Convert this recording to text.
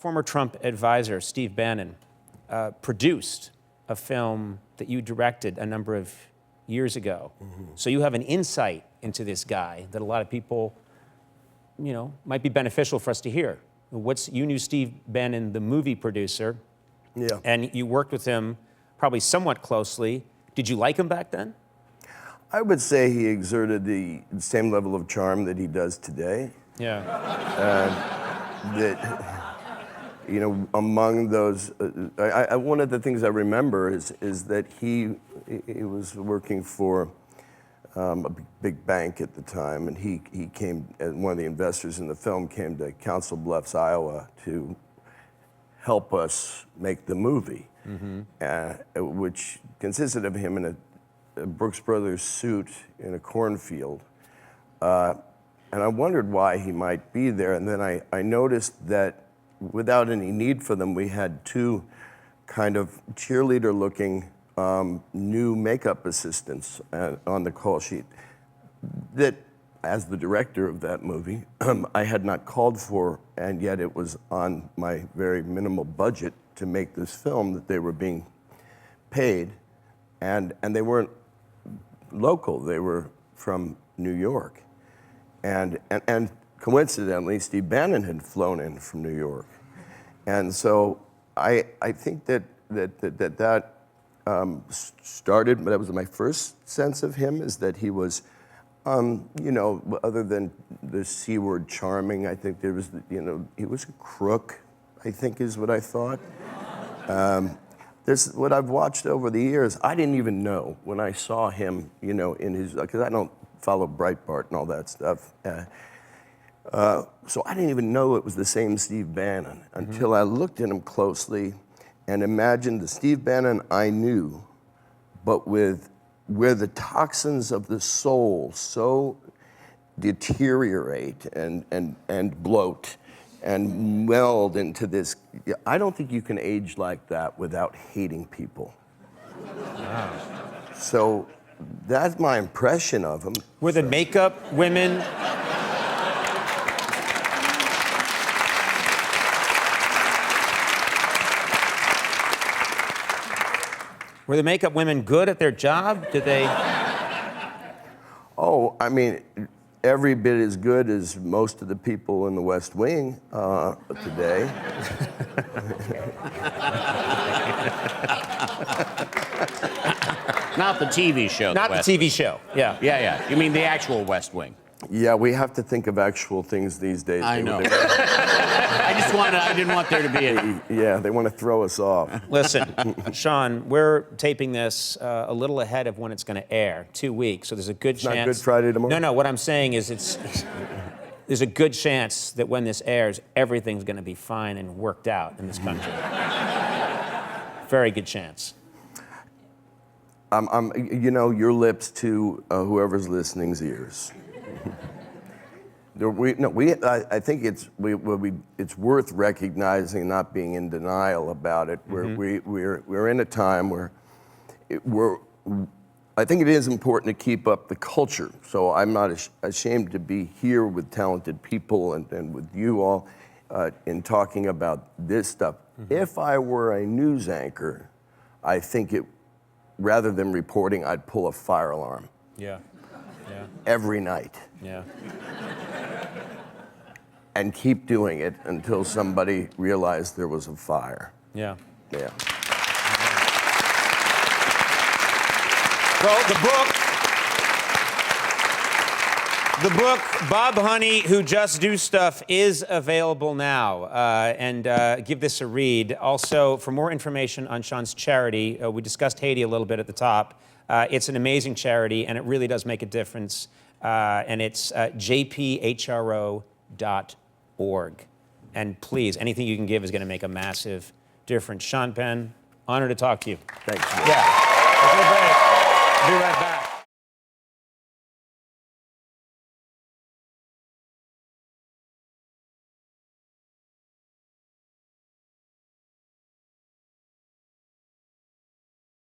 former Trump advisor, Steve Bannon, produced a film that you directed a number of years ago. So you have an insight into this guy that a lot of people, you know, might be beneficial for us to hear. You knew Steve Bannon, the movie producer. Yeah. And you worked with him probably somewhat closely. Did you like him back then? I would say he exerted the same level of charm that he does today. Yeah. That, you know, among those, one of the things I remember is that he was working for a big bank at the time, and he came, one of the investors in the film came to Council Bluffs, Iowa, to help us make the movie, which consisted of him in a Brooks Brothers suit in a cornfield. And I wondered why he might be there, and then I noticed that without any need for them, we had two kind of cheerleader-looking new makeup assistants on the call sheet that, as the director of that movie, I had not called for, and yet it was on my very minimal budget to make this film that they were being paid, and they weren't local, they were from New York. And coincidentally, Steve Bannon had flown in from New York. And so I think that started, that was my first sense of him, is that he was, you know, other than the C word charming, I think there was, you know, he was a crook, I think is what I thought. This, what I've watched over the years, I didn't even know when I saw him, you know, in his, because I don't follow Breitbart and all that stuff. So I didn't even know it was the same Steve Bannon until I looked at him closely and imagined the Steve Bannon I knew, but with where the toxins of the soul so deteriorate and bloat and meld into this. I don't think you can age like that without hating people. Wow. So that's my impression of him. Were the makeup women... Were the makeup women good at their job? Did they... Oh, I mean, every bit as good as most of the people in the West Wing today. Not the TV show. Not the TV show, yeah. Yeah. You mean the actual West Wing? Yeah, we have to think of actual things these days. I know. I didn't want there to be any. Yeah, they want to throw us off. Listen, Sean, we're taping this a little ahead of when it's going to air, 2 weeks, so there's a good chance... Not Good Friday tomorrow? No, what I'm saying is there's a good chance that when this airs, everything's going to be fine and worked out in this country. Very good chance. You know, your lips to whoever's listening's ears. I think it's worth recognizing, not being in denial about it. We're in a time where I think it is important to keep up the culture. So I'm not ashamed to be here with talented people and with you all in talking about this stuff. If I were a news anchor, I think rather than reporting, I'd pull a fire alarm. Yeah. Every night. Yeah. And keep doing it until somebody realized there was a fire. Yeah. Yeah. Well, the book, Bob Honey, Who Just Do Stuff, is available now. And give this a read. Also, for more information on Sean's charity, we discussed Haiti a little bit at the top. It's an amazing charity, and it really does make a difference. And it's jphro.org. And please, anything you can give is going to make a massive difference. Sean Penn, honor to talk to you. Thanks. Yeah. We'll take a break. Be right back.